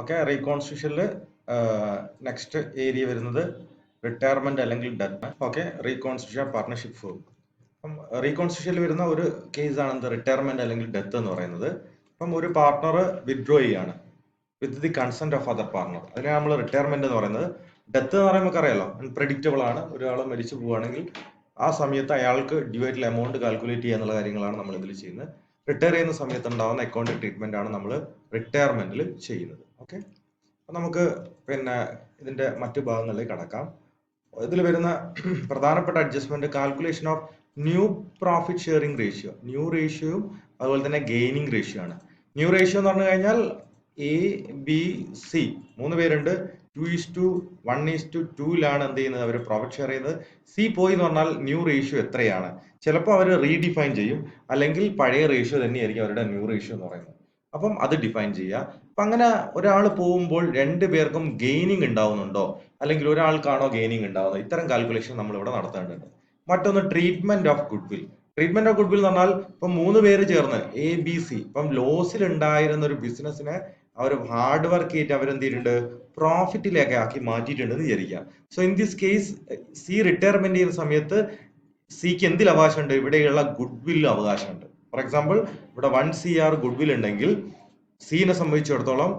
Okay, റീകോൺസ്റ്റിറ്റ്യൂഷനിൽ next area വരുന്നത് retirement അല്ലെങ്കിൽ death. Okay, reconstitution partnership form. അപ്പം റീകോൺസ്റ്റിറ്റ്യൂഷനിൽ വരുന്ന ഒരു കേസാണ് എന്ത് റിട്ടയർമെന്റ് അല്ലെങ്കിൽ ഡെത്ത് എന്ന് പറയുന്നത്. അപ്പം ഒരു പാർട്ണർ വിത്ഡ്രോ ചെയ്യാണ് with the consent of other partner, അതിനെ നമ്മൾ റിട്ടയർമെന്റ് എന്ന് പറയുന്നത്. ഡെത്ത് എന്ന് പറയുമ്പോൾ അറിയാലോ, അൺപ്രഡിക്റ്റബിൾ ആണ്. ഒരാൾ മരിച്ചു പോവുകയാണെങ്കിൽ ആ സമയത്ത് അയാൾക്ക് ഡ്യൂ ആയിട്ടുള്ള എമൗണ്ട് കാൽക്കുലേറ്റ് ചെയ്യുക എന്നുള്ള കാര്യങ്ങളാണ് നമ്മൾ ഇതിൽ ചെയ്യുന്നത്. റിട്ടയർ ചെയ്യുന്ന സമയത്ത് ഉണ്ടാവുന്ന അക്കൗണ്ടിങ് ട്രീറ്റ്മെന്റ് ആണ് നമ്മൾ റിട്ടയർമെന്റിൽ ചെയ്യുന്നത്. ഓക്കെ, അപ്പൊ നമുക്ക് പിന്നെ ഇതിന്റെ മറ്റു ഭാഗങ്ങളിലേക്ക് കടക്കാം. ഇതിൽ വരുന്ന പ്രധാനപ്പെട്ട adjustment calculation of new profit sharing ratio. New റേഷ്യോയും അതുപോലെ തന്നെ ഗെയിനിങ് റേഷ്യോ ആണ്. ന്യൂ റേഷ്യോ എന്ന് പറഞ്ഞു കഴിഞ്ഞാൽ എ ബി സി 3 പേരുണ്ട്. 2:1:2 എന്ത് ചെയ്യുന്നത്, അവർ പ്രോഫിറ്റ് ഷെയർ ചെയ്യുന്നത്. സി പോയി എന്ന് പറഞ്ഞാൽ ന്യൂ റേഷ്യോ എത്രയാണ്. ചിലപ്പോൾ അവർ റീഡിഫൈൻ ചെയ്യും, അല്ലെങ്കിൽ പഴയ റേഷ്യോ തന്നെയായിരിക്കും അവരുടെ ന്യൂ റേഷ്യോ എന്ന് പറയുന്നത്. അപ്പം അത് ഡിഫൈൻ ചെയ്യുക. അപ്പൊ അങ്ങനെ ഒരാൾ പോകുമ്പോൾ 2 പേർക്കും ഗെയിനിങ് ഉണ്ടാവുന്നുണ്ടോ, അല്ലെങ്കിൽ ഒരാൾക്കാണോ ഗെയിനിങ് ഉണ്ടാവുന്നത്, ഇത്തരം കാൽക്കുലേഷൻ നമ്മൾ ഇവിടെ നടത്തേണ്ടതുണ്ട്. മറ്റൊന്ന് treatment of goodwill. Treatment of goodwill എന്ന് പറഞ്ഞാൽ ഇപ്പം 3 പേര് ചേർന്ന് എ ബി സി ഇപ്പം ലോസിൽ ഉണ്ടായിരുന്ന ഒരു ബിസിനസ്സിനെ അവർ ഹാർഡ് വർക്ക് ചെയ്തിട്ട് അവരെന്ത് ചെയ്തിട്ടുണ്ട്, പ്രോഫിറ്റിലേക്ക് ആക്കി മാറ്റിയിട്ടുണ്ടെന്ന് വിചാരിക്കുക. So in this case C retirement ചെയ്യുന്ന സമയത്ത് സിക്ക് എന്തിൽ അവകാശമുണ്ട്, ഇവിടെയുള്ള ഗുഡ്വിൽ അവകാശമുണ്ട്. ഫോർ എക്സാമ്പിൾ ഇവിടെ 1 CR ഗുഡ്വിൽ ഉണ്ടെങ്കിൽ സിനെ സംബന്ധിച്ചിടത്തോളം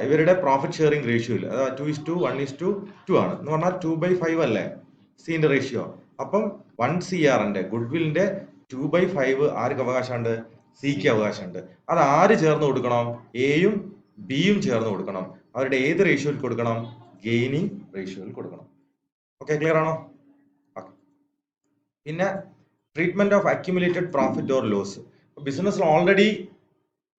ഇവരുടെ പ്രോഫിറ്റ് ഷെയറിംഗ് റേഷ്യോയിൽ അതായത് 2:1:2 ആണ് എന്ന് പറഞ്ഞാൽ 2/5 അല്ലേ സിന്റെ റേഷ്യോ. അപ്പം 1 CRന്റെ ഗുഡ്വില്ലിന്റെ 2/5 ആർക്ക് അവകാശമുണ്ട്, സിക്ക് അവകാശമുണ്ട്. അത് ആര് ചേർന്ന് കൊടുക്കണം, എയും ബിയും ചേർന്ന് കൊടുക്കണം. അവരുടെ ഏത് റേഷ്യോയിൽ കൊടുക്കണം, ഗെയിനിങ് റേഷ്യോയിൽ കൊടുക്കണം. ഓക്കെ, ക്ലിയർ ആണോ? പിന്നെ treatment of accumulated profit or loss. ബിസിനസ്സിൽ ഓൾറെഡി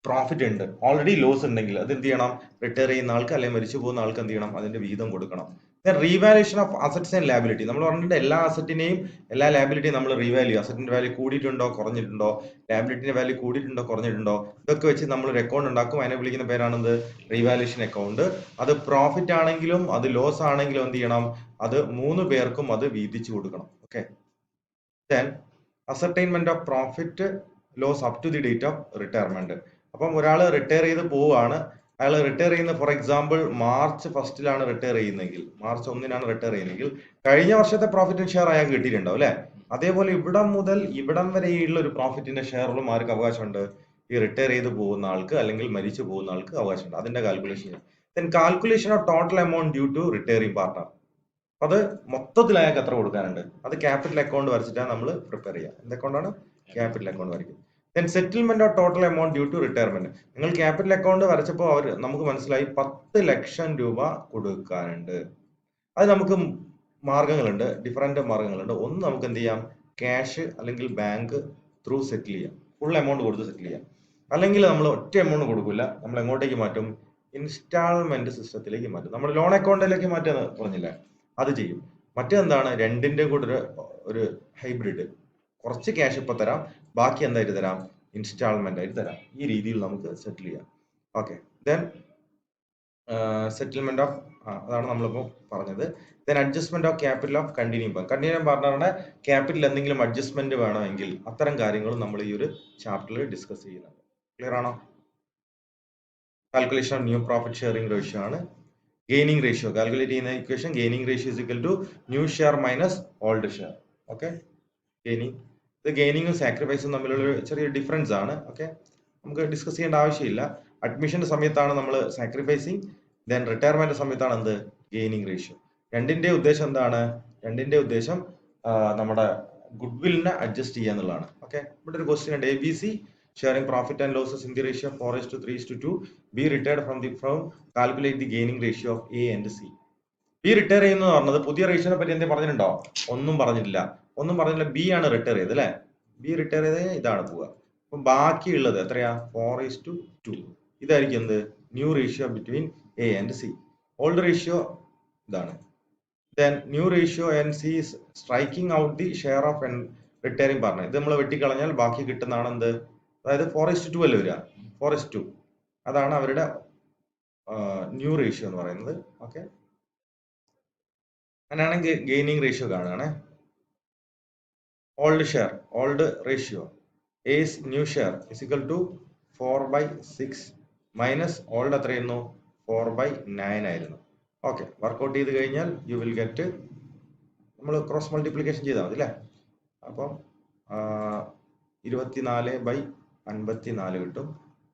പ്രോഫിറ്റ് ഉണ്ട്, ഓൾറെഡി ലോസ് ഉണ്ടെങ്കിൽ അത് എന്ത് ചെയ്യണം, റിട്ടയർ ചെയ്യുന്ന ആൾക്ക് അല്ലെങ്കിൽ മരിച്ചു പോകുന്ന ആൾക്ക് എന്ത് ചെയ്യണം, അതിന്റെ വീതം കൊടുക്കണം. Revaluation of assets and liability. നമ്മൾ പറഞ്ഞിട്ട് എല്ലാ അസറ്റിനെയും എല്ലാ ലാബിലിറ്റിയും നമ്മൾ റീവാല്യൂ. അസറ്റിന്റെ വാല്യൂ കൂടിയിട്ടുണ്ടോ കുറഞ്ഞിട്ടുണ്ടോ, ലാബിലിറ്റിന്റെ വാല്യൂ കൂടിയിട്ടുണ്ടോ കുറഞ്ഞിട്ടുണ്ടോ, ഇതൊക്കെ വെച്ച് നമ്മൾ ഒരു അക്കൗണ്ട് ഉണ്ടാക്കും. അതിനെ വിളിക്കുന്ന പേരാണെന്ത്, റീവാലുവേഷൻ അക്കൗണ്ട്. അത് പ്രോഫിറ്റ് ആണെങ്കിലും അത് ലോസ് ആണെങ്കിലും എന്ത് ചെയ്യണം, അത് 3 പേർക്കും അത് വീതിച്ചു കൊടുക്കണം. Okay, then ascertainment of profit loss up to the date of retirement. അപ്പം ഒരാൾ റിട്ടയർ ചെയ്ത് പോവുകയാണ്, അയാൾ റിട്ടയർ ചെയ്യുന്ന ഫോർ എക്സാമ്പിൾ മാർച്ച് 1 റിട്ടയർ ചെയ്യുന്നെങ്കിൽ, മാർച്ച് 1 റിട്ടയർ ചെയ്യുന്നെങ്കിൽ കഴിഞ്ഞ വർഷത്തെ പ്രോഫിറ്റിന്റെ ഷെയർ അയാൾക്ക് കിട്ടിയിട്ടുണ്ടാവും അല്ലെ. അതേപോലെ ഇവിടം മുതൽ ഇവിടം വരെയുള്ള ഒരു പ്രോഫിറ്റിന്റെ ഷെയറിലും ആർക്ക് അവകാശമുണ്ട്, ഈ റിട്ടയർ ചെയ്ത് പോകുന്ന ആൾക്ക് അല്ലെങ്കിൽ മരിച്ചു പോകുന്ന ആൾക്ക് അവകാശമുണ്ട്. അതിന്റെ calculation. Then calculation of total amount due to retiring partner. അത് മൊത്തത്തിൽ അയാൾക്ക് എത്ര കൊടുക്കാനുണ്ട്, അത് ക്യാപിറ്റൽ അക്കൗണ്ട് വരച്ചിട്ടാണ് നമ്മൾ പ്രിപ്പയർ ചെയ്യുക. എന്ത് അക്കൗണ്ടാണ്, ക്യാപിറ്റൽ അക്കൗണ്ട് വരയ്ക്കും. Then settlement of total amount due to retirement. നിങ്ങൾ ക്യാപിറ്റൽ അക്കൗണ്ട് വരച്ചപ്പോൾ അവർ നമുക്ക് മനസ്സിലായി 10 ലക്ഷം രൂപ കൊടുക്കാനുണ്ട്. അത് നമുക്ക് മാർഗങ്ങളുണ്ട്, ഡിഫറെന്റ് മാർഗങ്ങളുണ്ട്. ഒന്ന് നമുക്ക് എന്ത് ചെയ്യാം, ക്യാഷ് അല്ലെങ്കിൽ ബാങ്ക് ത്രൂ സെറ്റിൽ ചെയ്യാം, ഫുൾ എമൗണ്ട് കൊടുത്ത് സെറ്റിൽ ചെയ്യാം. അല്ലെങ്കിൽ നമ്മൾ ഒറ്റ എമൗണ്ട് കൊടുക്കില്ല, നമ്മൾ എങ്ങോട്ടേക്ക് മാറ്റും, ഇൻസ്റ്റാൾമെന്റ് സിസ്റ്റത്തിലേക്ക് മാറ്റും. നമ്മൾ ലോൺ അക്കൗണ്ടിലേക്ക് മാറ്റാന്ന് പറഞ്ഞില്ലേ, അത് ചെയ്യും. മറ്റെന്താണ്, രണ്ടിന്റെ കൂടെ ഒരു ഹൈബ്രിഡ്, കുറച്ച് ക്യാഷ് ഇപ്പൊ തരാം, ബാക്കി എന്തായിട്ട് തരാം, ഇൻസ്റ്റാൾമെന്റ് ആയിട്ട് തരാം. ഈ രീതിയിൽ നമുക്ക് സെറ്റിൽ ചെയ്യാം. ഓക്കെ, ദെൻ സെറ്റിൽമെന്റ് ഓഫ് അതാണ് നമ്മളിപ്പോൾ പറഞ്ഞത്. Then adjustment of capital of continuing പാർട്ണറുടെ ക്യാപിറ്റൽ എന്തെങ്കിലും അഡ്ജസ്റ്റ്മെന്റ് വേണമെങ്കിൽ അത്തരം കാര്യങ്ങളും നമ്മൾ ഈ ഒരു ചാപ്റ്ററിൽ ഡിസ്കസ് ചെയ്യുന്നുണ്ട്. ക്ലിയർ ആണോ? Calculation of new profit sharing ratio ആണ്. ഗെയിനിങ് റേഷ്യോ കാൽക്കുലേറ്റ് ചെയ്യുന്ന equation, gaining ratio is equal to new share minus old share. Okay, ഇത് ഗെയിനിങ്ങും സാക്രിഫൈസും തമ്മിലുള്ള ഒരു ചെറിയ ഡിഫറൻസ് ആണ്. ഓക്കെ, നമുക്ക് ഡിസ്കസ് ചെയ്യേണ്ട ആവശ്യമില്ല. അഡ്മിഷന്റെ സമയത്താണ് നമ്മൾ സാക്രിഫൈസിങ്, ദെൻ റിട്ടയർമെന്റ് സമയത്താണ് എന്ത്, ഗെയിനിങ് റേഷ്യോ. രണ്ടിന്റെ ഉദ്ദേശം എന്താണ്, രണ്ടിന്റെ ഉദ്ദേശം നമ്മുടെ ഗുഡ്വില്ലിനെ അഡ്ജസ്റ്റ് ചെയ്യുക എന്നുള്ളതാണ്. ഓക്കെ, ഇവിടെ ഒരു ക്വസ്റ്റ്യൻ ഉണ്ട്, ABC sharing profit and losses in the ratio 4:3:2, be retired from the firm, calculate the gaining ratio of A and C. B retire ചെയ്യുന്നത് പറഞ്ഞത് പുതിയ റേഷ്യോനെ പറ്റി എന്തെങ്കിലും പറഞ്ഞിട്ടുണ്ടോ, ഒന്നും പറഞ്ഞിട്ടില്ല. ബി ആണ് റിട്ടയർ ചെയ്തത് അല്ലെ, ബി റിട്ടയർ ചെയ്ത് ഇതാണ് പോവുക. അപ്പൊ ബാക്കിയുള്ളത് എത്രയാ, 4:2. ഇതായിരിക്കും എന്ത്, new ratio between A and C. Old ratio ഇതാണ്. Then new ratio and C striking out the share of retiring partner. ഇത് നമ്മൾ വെട്ടിക്കളഞ്ഞാൽ ബാക്കി കിട്ടുന്നതാണ് എന്ത്, അതായത് 4:2 അല്ലേ വരിക, 4:2. അതാണ് അവരുടെ ന്യൂ റേഷ്യോ എന്ന് പറയുന്നത്. ഓക്കെ, അങ്ങനെയാണെങ്കിൽ ഗെയിനിങ് റേഷ്യോ കാണുകയാണെ. Old ratio as new share is equal to 4/6 minus old എത്രയായിരുന്നു, 4/9 ആയിരുന്നു. ഓക്കെ, വർക്കൗട്ട് ചെയ്ത് കഴിഞ്ഞാൽ യു വിൽ ഗെറ്റ്, നമ്മൾ ക്രോസ് മൾട്ടിപ്ലിക്കേഷൻ ചെയ്താൽ മതി അല്ലേ. അപ്പം 24/54 കിട്ടും,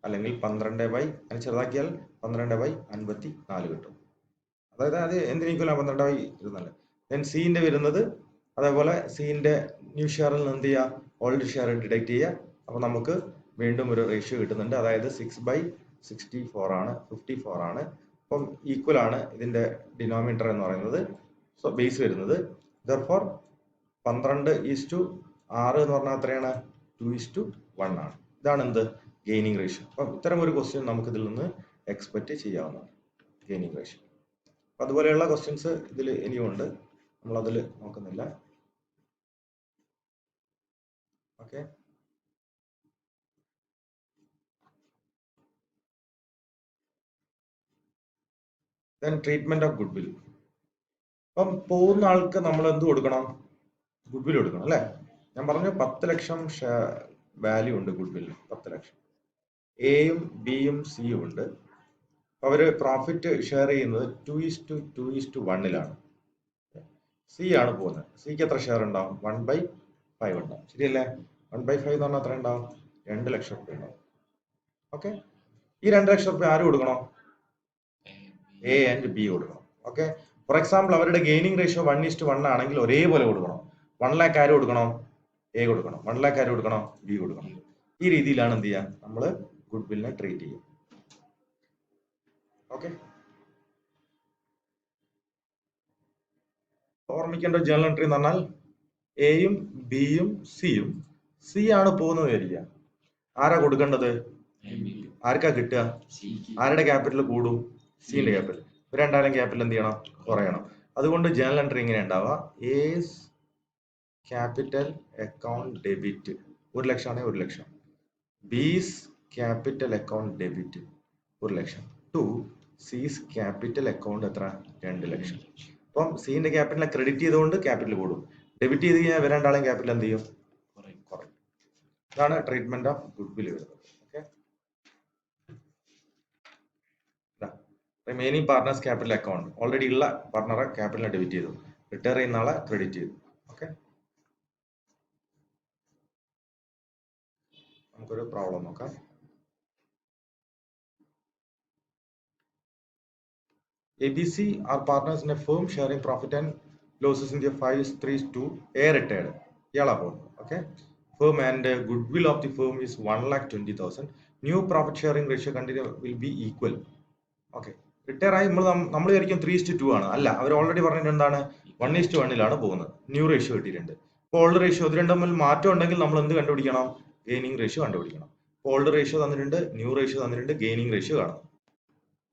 അല്ലെങ്കിൽ 12 അതിന് ചെറുതാക്കിയാൽ 12/54 കിട്ടും. അതായത് അത് എന്തിന് ഈക്വൽ ആണ് 12/24. ദെൻ സിന്റെ വരുന്നത് അതേപോലെ സിന്റെ ന്യൂ ഷെയറിൽ നിന്ന് എന്ത് ചെയ്യുക, ഓൾഡ് ഷെയർ ഡിഡക്ട് ചെയ്യുക. അപ്പോൾ നമുക്ക് വീണ്ടും ഒരു റേഷ്യോ കിട്ടുന്നുണ്ട്, അതായത് 6/64 ആണ്, 54 ആണ്. അപ്പം ഈക്വൽ ആണ് ഇതിന്റെ ഡിനോമിനേറ്റർ എന്ന് പറയുന്നത്. സോ ബേസ് വരുന്നത് ദർഫോർ 12:6 എന്ന് പറഞ്ഞാൽ എത്രയാണ്, 2:1 ആണ്. ഇതാണ് എന്ത്, ഗെയിനിങ് റേഷ്യോ. അപ്പം ഇത്തരം ഒരു ക്വസ്റ്റ്യൻ നമുക്ക് ഇതിൽ നിന്ന് എക്സ്പെക്ട് ചെയ്യാവുന്നതാണ്, ഗെയിനിങ് റേഷ്യോ. അതുപോലെയുള്ള ക്വസ്റ്റ്യൻസ് ഇതിൽ ഇനിയും ഉണ്ട്, നമ്മൾ അതിൽ നോക്കുന്നില്ല. Okay, then treatment of good will. അപ്പം പോകുന്ന ആൾക്ക് നമ്മൾ എന്ത് കൊടുക്കണം, ഗുഡ് വിൽ കൊടുക്കണം അല്ലേ. ഞാൻ പറഞ്ഞു 10 ലക്ഷം വാല്യൂ ഉണ്ട് ഗുഡ് വില്ലിന്, 10 ലക്ഷം. എയും ബിയും സിയും ഉണ്ട്. അവര് പ്രോഫിറ്റ് ഷെയർ ചെയ്യുന്നത് 2:2:1 സി ആണ് പോകുന്നത്. സിക്ക് എത്ര ഷെയർ ഉണ്ടാവും, 1/5 ഉണ്ടാവും. ശരിയല്ലേ? 1/5 എന്ന് പറഞ്ഞാൽ എത്ര ഉണ്ടാവും, 2 ലക്ഷം റുപ്യ ഉണ്ടാവും. ഓക്കെ, ഈ 2 ലക്ഷം റുപ്യ ആര് കൊടുക്കണം, എ ആൻഡ് ബി കൊടുക്കണം. ഓക്കെ, ഫോർ എക്സാമ്പിൾ അവരുടെ ഗെയിനിങ് റേഷ്യോ 1:1 ആണെങ്കിൽ ഒരേപോലെ കൊടുക്കണം. 1 ലാക്ക് ആര് കൊടുക്കണം, എ കൊടുക്കണം. 1 ലാക്ക് ആര് കൊടുക്കണം, ബി കൊടുക്കണം. ഈ രീതിയിലാണ് എന്ത് ചെയ്യുക, നമ്മൾ ഗുഡ് വില്ലിനെ ട്രീറ്റ് ചെയ്യുക. ഓക്കെ, ഓർമ്മിക്കേണ്ട ജേർണൽ എൻട്രി എന്ന് പറഞ്ഞാൽ എയും ബിയും സിയും, സി ആണ് പോകുന്നത് വിചാരിക്കുക. ആരാ കൊടുക്കേണ്ടത്, ആർക്കാ കിട്ടുക, ആരുടെ ക്യാപിറ്റൽ കൂടും, സിന്റെ ക്യാപിറ്റൽ. രണ്ടാലും ക്യാപിറ്റൽ എന്ത് ചെയ്യണം, കുറയണം. അതുകൊണ്ട് ജേർണൽ എൻട്രി ഇങ്ങനെ ഉണ്ടാവുക, എസ് ക്യാപിറ്റൽ അക്കൗണ്ട് ഡെബിറ്റ് 1 ലക്ഷം ആണെങ്കിൽ 1 ലക്ഷം, ബീസ് ക്യാപിറ്റൽ അക്കൗണ്ട് ഡെബിറ്റ് 1 ലക്ഷം, ടു സീസ് ക്യാപിറ്റൽ അക്കൗണ്ട് എത്ര, 2 ലക്ഷം. അപ്പം സിന്റെ ക്യാപിറ്റലിനെ ക്രെഡിറ്റ് ചെയ്തുകൊണ്ട് ക്യാപിറ്റൽ കൂടും, ഡെബിറ്റ് ചെയ്ത് കഴിഞ്ഞാൽ രണ്ടാളും ക്യാപിറ്റൽ എന്ത് ചെയ്യും, കുറയും. ഇതാണ് ട്രീറ്റ്മെന്റ് ഓഫ് ഗുഡ് വിൽ വരുന്നത്. Okay, remaining partners capital account, already ഉള്ള പാർട്ട്ണറെ ക്യാപിറ്റലിനെ ഡെബിറ്റ് ചെയ്തു, റിട്ടയർ ചെയ്യുന്ന ആളെ ക്രെഡിറ്റ് ചെയ്തു. ഓക്കെ, നമുക്കൊരു പ്രോബ്ലം നോക്കാം. ABC are partners in a firm sharing profit and losses in the 5:3:2. A retired. ഇയാളാ പോകുന്നത്. Okay, firm and goodwill of the firm is 1,20,000. New profit sharing ratio will be equal. Okay, retire ആയി നമ്മൾ വിചാരിക്കും 3:2 ആണ്. അല്ല, അവർ already പറഞ്ഞിട്ട് എന്താണ്, 1:1 പോകുന്നത്. New ratio കിട്ടിയിട്ടുണ്ട്. ഇപ്പോൾ ഓൾഡ് റേഷ്യോ ഇത് രണ്ടും തമ്മിൽ മാറ്റം ഉണ്ടെങ്കിൽ നമ്മൾ എന്ത് കണ്ടുപിടിക്കണം, ഗെയിനിങ് റേഷ്യോ കണ്ടുപിടിക്കണം. ഓൾഡ് റേഷ്യോ തന്നിട്ടുണ്ട്, ന്യൂ റേഷ്യോ തന്നിട്ടുണ്ട്, ഗെയിനിങ് റേഷ്യോ കാണാം.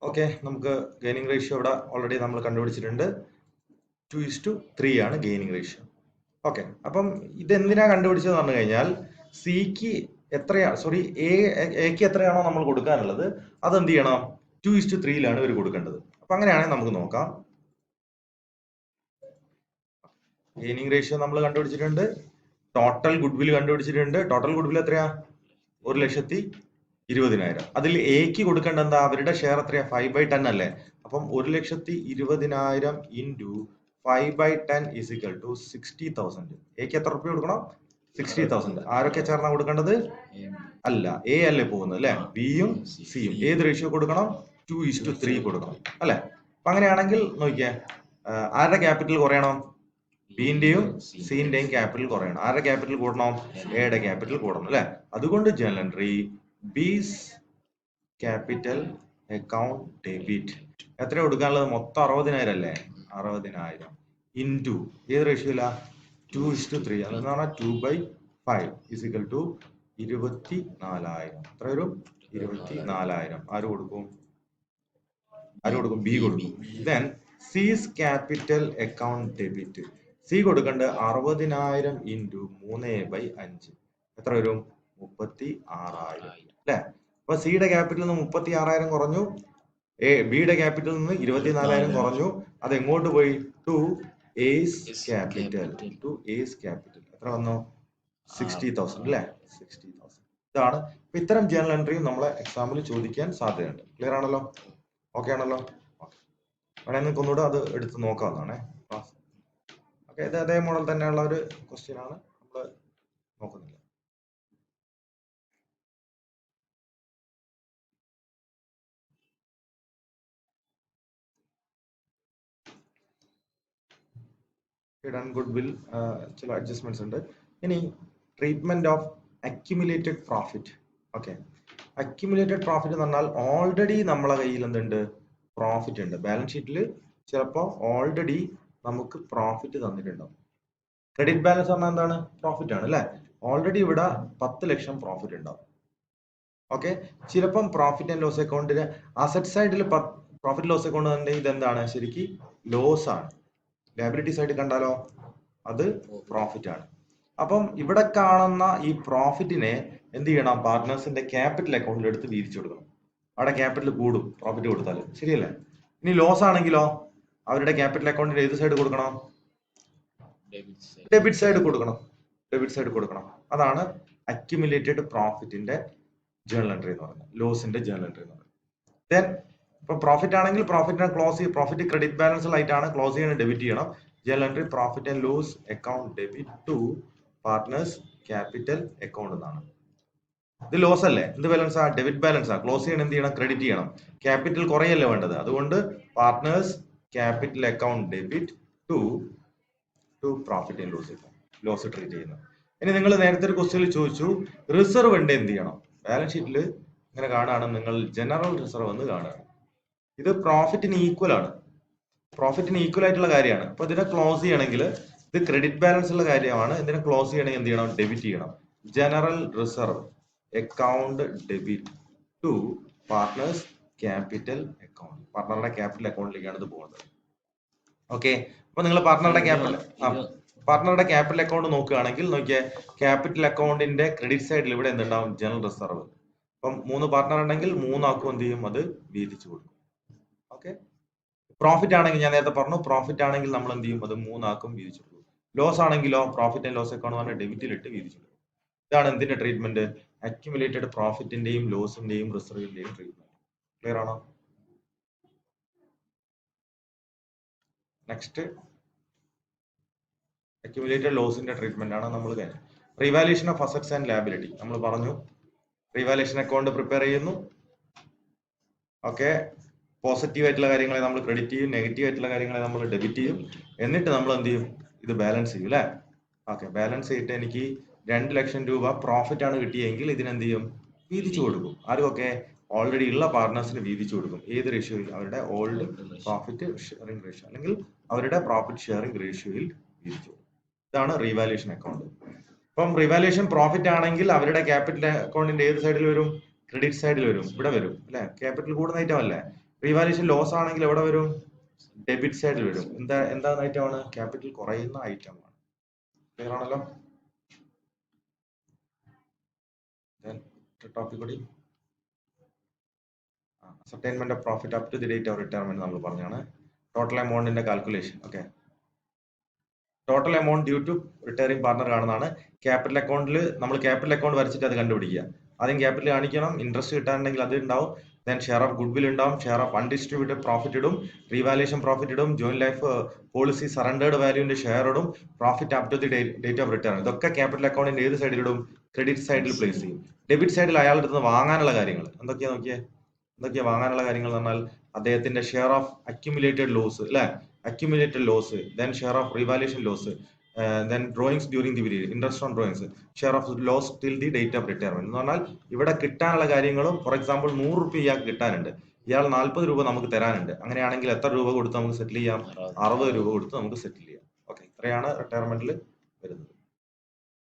ഓക്കെ, നമുക്ക് ഗെയിനിങ് റേഷ്യോ ഇവിടെ ഓൾറെഡി നമ്മൾ കണ്ടുപിടിച്ചിട്ടുണ്ട്, 2:3 ആണ് ഗെയിനിങ് റേഷ്യോ. ഓക്കെ, അപ്പം ഇതെന്തിനാ കണ്ടുപിടിച്ചതെന്ന് പറഞ്ഞു കഴിഞ്ഞാൽ സിക്ക് എത്രയാ, എക്ക് എത്രയാണോ നമ്മൾ കൊടുക്കാനുള്ളത് അത് എന്ത് ചെയ്യണം, 2:3 ഇവർ കൊടുക്കേണ്ടത്. അപ്പൊ അങ്ങനെയാണെങ്കിൽ നമുക്ക് നോക്കാം. ഗെയിനിങ് റേഷ്യോ നമ്മൾ കണ്ടുപിടിച്ചിട്ടുണ്ട്, ടോട്ടൽ ഗുഡ്വിൽ കണ്ടുപിടിച്ചിട്ടുണ്ട്. ടോട്ടൽ ഗുഡ്വിൽ എത്രയാ, 1,20,000. അതിൽ എക്ക് കൊടുക്കേണ്ട എന്താ, അവരുടെ ഷെയർ എത്രയാ, 5/10 അല്ലേ. അപ്പം 1,20,000 ഇൻറ്റു 5/10 ഈസ് ഈക്വൽ ടു 60,000. എക്ക് എത്ര റുപ്യ കൊടുക്കണം, 60,000. ആരൊക്കെ ചേർന്നാ കൊടുക്കേണ്ടത്, അല്ല എ അല്ലേ പോകുന്നത് അല്ലെ, ബിയും സിയും. ഏത് റേഷ്യോ കൊടുക്കണം, 2:3 കൊടുക്കണം അല്ലെ. അപ്പൊ അങ്ങനെയാണെങ്കിൽ നോക്കിയേ, ആരുടെ ക്യാപിറ്റൽ കുറയണം, ബിന്റെയും സിന്റെയും ക്യാപിറ്റൽ കുറയണം. ആരുടെ ക്യാപിറ്റൽ കൂടണം, എയുടെ ക്യാപിറ്റൽ കൂടണം അല്ലെ. അതുകൊണ്ട് ജേർണൽ എൻട്രി ബീസ് ക്യാപിറ്റൽ അക്കൗണ്ട് ഡെബിറ്റ് എത്ര കൊടുക്കാനുള്ളത്, മൊത്തം 60,000 അല്ലേ, 60,000 ഇൻറ്റു ഏത് റേഷ്യോ ഇല്ല, 2:3. അതെന്ന് പറഞ്ഞാൽ 2/5 ഈസ് ഈക്വൽ ടു 24,000. എത്ര വരും, 24,000. ആര് കൊടുക്കും, ബി കൊടുക്കും. ദെൻ സീസ് ക്യാപിറ്റൽ അക്കൗണ്ട് ഡെബിറ്റ്, സി കൊടുക്കേണ്ട 60,000 ഇൻറ്റു 3/5 എത്ര വരും, 36,000 അല്ലെ. അപ്പൊ സിയുടെ ക്യാപിറ്റലിൽ നിന്ന് 36,000 കുറഞ്ഞു, ബിയുടെ ക്യാപിറ്റലിൽ നിന്ന് 24,000 കുറഞ്ഞു. അത് എങ്ങോട്ട് പോയി, ടു എസ് ക്യാപിറ്റൽ. എത്ര വന്നു, 60,000 അല്ലെ, 60,000. ഇതാണ്. ഇത്തരം ജേർണൽ എൻട്രിയും നമ്മളെ എക്സാമിൽ ചോദിക്കാൻ സാധ്യതയുണ്ട്. ക്ലിയർ ആണല്ലോ. ഓക്കെ ആണല്ലോ? ഓക്കെ, വേണമെങ്കിൽ നിങ്ങൾക്ക് ഒന്നുകൂടെ അത് എടുത്ത് നോക്കാവുന്നതാണേ. ഓക്കെ, ഇത് അതേ മോഡൽ തന്നെയുള്ള ഒരു ക്വസ്റ്റ്യൻ ആണ്, നമ്മൾ നോക്കുന്നില്ല. ഡൺ ഗുഡ് വിൽ, ചില അഡ്ജസ്റ്റ്മെന്റ്സ് ഉണ്ട്. ഇനി treatment of accumulated profit. Okay, accumulated profit എന്ന് പറഞ്ഞാൽ ഓൾറെഡി നമ്മളെ കയ്യിൽ എന്തുണ്ട്? പ്രോഫിറ്റ് ഉണ്ട്. ബാലൻസ് ഷീറ്റിൽ ചിലപ്പോൾ ഓൾറെഡി നമുക്ക് പ്രോഫിറ്റ് തന്നിട്ടുണ്ടാവും. ക്രെഡിറ്റ് ബാലൻസ് പറഞ്ഞാൽ എന്താണ്? പ്രോഫിറ്റ് ആണ് അല്ലെ? ഓൾറെഡി ഇവിടെ 10 ലക്ഷം പ്രോഫിറ്റ് ഉണ്ടാവും. ഓക്കെ, ചിലപ്പം പ്രോഫിറ്റ് ആൻഡ് ലോസ് അക്കൗണ്ടിന് അസറ്റ് സൈഡിൽ പ്രോഫിറ്റ് ലോസ് അക്കൗണ്ട് തന്നെ ഇതെന്താണ്? ശരിക്കും ലോസ് ആണ്. ലയബിലിറ്റി സൈഡ് കണ്ടാലോ അത് പ്രോഫിറ്റ് ആണ്. അപ്പം ഇവിടെ കാണുന്ന ഈ പ്രോഫിറ്റിനെ എന്ത് ചെയ്യണം? പാർട്ട്നേഴ്സിന്റെ ക്യാപിറ്റൽ അക്കൗണ്ടിൽ എടുത്ത് വീതിച്ചു കൊടുക്കണം. അവിടെ ക്യാപിറ്റൽ കൂടും പ്രോഫിറ്റ് കൊടുത്താൽ, ശരിയല്ലേ? ഇനി ലോസ് ആണെങ്കിലോ അവരുടെ ക്യാപിറ്റൽ അക്കൗണ്ടിന്റെ ഏത് സൈഡ് കൊടുക്കണം? ഡെബിറ്റ് സൈഡ് കൊടുക്കണം. ഡെബിറ്റ് സൈഡ് കൊടുക്കണം. അതാണ് അക്യുമുലേറ്റഡ് പ്രോഫിറ്റിന്റെ ജേണൽ എൻട്രി എന്ന് പറയുന്നത്, ലോസിന്റെ ജേണൽ എൻട്രി എന്ന് പറയുന്നത്. ദെൻ ഇപ്പൊ പ്രോഫിറ്റ് ആണെങ്കിൽ പ്രോഫിറ്റിനെ ക്ലോസ് പ്രോഫിറ്റ് ക്രെഡിറ്റ് ബാലൻസിലായിട്ടാണ് ക്ലോസ് ചെയ്യണം, ഡെബിറ്റ് ചെയ്യണം. Journal entry profit and loss account debit to partners capital account എന്നാണ്. ഇത് ലോസ് അല്ലേ? എന്ത് ബാലൻസ് ആ? ഡെബിറ്റ് ബാലൻസ് ആ. ക്ലോസ് ചെയ്യണം, എന്ത് ചെയ്യണം? ക്രെഡിറ്റ് ചെയ്യണം. ക്യാപിറ്റൽ കുറയല്ലേ വേണ്ടത്, അതുകൊണ്ട് partners capital account debit to profit and loss account, loss treat ചെയ്യുന്നത്. ഇനി നിങ്ങൾ നേരത്തെ ഒരു ക്വസ്റ്റ്യനിൽ ചോദിച്ചു റിസർവ് ഉണ്ട് എന്ത് ചെയ്യണം? ബാലൻസ് ഷീറ്റിൽ ഇങ്ങനെ കാണുകയാണ്, നിങ്ങൾ ജനറൽ റിസർവ് എന്ന് കാണുകയാണ്. ഇത് പ്രോഫിറ്റിന് ഈക്വൽ ആണ്, പ്രോഫിറ്റിന് ഈക്വൽ ആയിട്ടുള്ള കാര്യമാണ്. അപ്പൊ ഇതിനെ ക്ലോസ് ചെയ്യണമെങ്കിൽ ഇത് ക്രെഡിറ്റ് ബാലൻസ് ഉള്ള കാര്യമാണ്. ഇതിനെ ക്ലോസ് ചെയ്യണമെങ്കിൽ എന്ത് ചെയ്യണം? ഡെബിറ്റ് ചെയ്യണം. General reserve account debit to partners capital account. പാർട്ട്ണറുടെ ക്യാപിറ്റൽ അക്കൗണ്ടിലേക്കാണ് ഇത് പോകുന്നത്. ഓക്കെ, അപ്പൊ നിങ്ങൾ പാർട്ട്ണറുടെ ക്യാപിറ്റൽ അക്കൗണ്ട് നോക്കുകയാണെങ്കിൽ നോക്കിയേ, ക്യാപിറ്റൽ അക്കൗണ്ടിന്റെ ക്രെഡിറ്റ് സൈഡിൽ ഇവിടെ എന്തുണ്ടാവും? General reserve. അപ്പം 3 പാർട്ട്ണർ ഉണ്ടെങ്കിൽ 3 ആക്കും എന്ത് ചെയ്യും? അത് വീതിച്ചു കൊടുക്കും. ഓക്കെ, പ്രോഫിറ്റ് ആണെങ്കിൽ ഞാൻ നേരത്തെ പറഞ്ഞു, പ്രോഫിറ്റ് ആണെങ്കിൽ നമ്മൾ എന്ത് ചെയ്യും? അത് 3 ആക്കും വീതിച്ചു കൊടുക്കും. ലോസ് ആണെങ്കിലോ പ്രോഫിറ്റ് ആൻഡ് ലോസ് അക്കൗണ്ട് പറഞ്ഞാൽ ഡെബിറ്റിലിട്ട് വീതിച്ചു കൊടുക്കും. ഇതാണ് എന്തിന്റെ ട്രീറ്റ്മെന്റ്? അക്യുമുലേറ്റഡ് പ്രോഫിറ്റിന്റെയും ലോസിന്റെയും റിസർവിന്റെയും ട്രീറ്റ്മെന്റ്. ക്ലിയർ ആണോ? നെക്സ്റ്റ് അക്യുമുലേറ്റഡ് ലോസിന്റെ ട്രീറ്റ്മെന്റ് ആണ് നമ്മൾ കഴിഞ്ഞു. Revaluation of assets and liability നമ്മൾ പറഞ്ഞു. റിവാലുവേഷൻ അക്കൗണ്ട് പ്രിപ്പയർ ചെയ്യുന്നു. ഓക്കെ, പോസിറ്റീവ് ആയിട്ടുള്ള കാര്യങ്ങളെ നമ്മൾ ക്രെഡിറ്റ് ചെയ്യും, നെഗറ്റീവ് ആയിട്ടുള്ള കാര്യങ്ങളെ നമ്മൾ ഡെബിറ്റ് ചെയ്യും. എന്നിട്ട് നമ്മൾ എന്ത് ചെയ്യും? ഇത് ബാലൻസ് ചെയ്യും അല്ലെ? ഓക്കെ, ബാലൻസ് ചെയ്തിട്ട് എനിക്ക് 2 ലക്ഷം രൂപ പ്രോഫിറ്റ് ആണ് കിട്ടിയെങ്കിൽ ഇതിനെന്ത് ചെയ്യും? വീതിച്ചു കൊടുക്കും. ആർക്കൊക്കെ? ഓൾറെഡി ഉള്ള പാർട്ട്നേഴ്സിന് വീതിച്ചു കൊടുക്കും. ഏത് റേഷ്യോയിൽ? അവരുടെ ഓൾഡ് പ്രോഫിറ്റ് ഷെയറിംഗ് റേഷ്യോ അല്ലെങ്കിൽ അവരുടെ പ്രോഫിറ്റ് ഷെയറിംഗ് റേഷ്യോയിൽ വീതിച്ചു കൊടുക്കും. ഇതാണ് റീവാലുവേഷൻ അക്കൗണ്ട്. ഇപ്പം റിവാലുവേഷൻ പ്രോഫിറ്റ് ആണെങ്കിൽ അവരുടെ ക്യാപിറ്റൽ അക്കൗണ്ടിന്റെ ഏത് സൈഡിൽ വരും? ക്രെഡിറ്റ് സൈഡിൽ വരും, ഇവിടെ വരും അല്ലെ? ക്യാപിറ്റൽ കൂടുന്ന ഐറ്റം അല്ലേ? റിവാലുവേഷൻ ലോസ് ആണെങ്കിൽ എവിടെ വരും? ഡെബിറ്റ് സൈഡിൽ വരും. എന്താണ് ഐറ്റമാണ്? ക്യാപിറ്റൽ കുറയുന്ന ഐറ്റം ആണ്. ക്ലിയർ ആണല്ലോ? ടോപ്പിക് കൂടി ascertainment of profit up to the date of retirement നമ്മൾ പറഞ്ഞാണ്. ടോട്ടൽ എമൗണ്ടിന്റെ calculation. Okay, total amount due to retiring partner കാണുന്നതാണ്. ക്യാപിറ്റൽ അക്കൗണ്ടിൽ നമ്മൾ ക്യാപിറ്റൽ അക്കൗണ്ട് വരച്ചിട്ട് അത് കണ്ടുപിടിക്കുക. ആദ്യം ക്യാപിറ്റൽ കാണിക്കണം, ഇൻട്രസ്റ്റ് കിട്ടാനുണ്ടെങ്കിൽ അത് ഉണ്ടാവും. Then share of goodwill ഉണ്ടാവും, ഷെയർ ഓഫ് അൺഡിസ്ട്രിബ്യൂട്ടഡ് പ്രോഫിറ്റ് ഇടും, റീവാലുവേഷൻ പ്രോഫിറ്റ് ഇടും, ജോയിന്റ് ലൈഫ് പോളിസി സറണ്ടേർഡ് വാല്യൂവിന്റെ ഷെയർ ഇടും, profit up to the date of return. ഇതൊക്കെ ക്യാപിറ്റൽ അക്കൗണ്ടിന്റെ ഏത് സൈഡിൽ ഇടും? ക്രെഡിറ്റ് സൈഡിൽ പ്ലേസ് ചെയ്യും. ഡെബിറ്റ് സൈഡിൽ അയാൾ എടുത്ത് വാങ്ങാനുള്ള കാര്യങ്ങൾ എന്തൊക്കെയാ നോക്കിയേ? എന്തൊക്കെയാ വാങ്ങാനുള്ള കാര്യങ്ങൾ എന്ന് പറഞ്ഞാൽ അദ്ദേഹത്തിന്റെ ഷെയർ ഓഫ് അക്യുമുലേറ്റഡ് ലോസ് അല്ലെ? Accumulated loss, then share of revaluation loss, then drawings during the period, interest on drawings, share of loss till the date of retirement. എന്ന് പറഞ്ഞാൽ ഇവിടെ കിട്ടാനുള്ള കാര്യങ്ങളും, ഫോർ എക്സാമ്പിൾ 100 രൂപ ഇയാൾക്ക് കിട്ടാനുണ്ട്, ഇയാൾ 40 രൂപ നമുക്ക് തരാനുണ്ട്. അങ്ങനെയാണെങ്കിൽ എത്ര രൂപ കൊടുത്ത് നമുക്ക് സെറ്റിൽ ചെയ്യാം? 60 രൂപ കൊടുത്ത് നമുക്ക് സെറ്റിൽ ചെയ്യാം. ഓക്കെ, ഇത്രയാണ് റിട്ടയർമെന്റിൽ വരുന്നത്.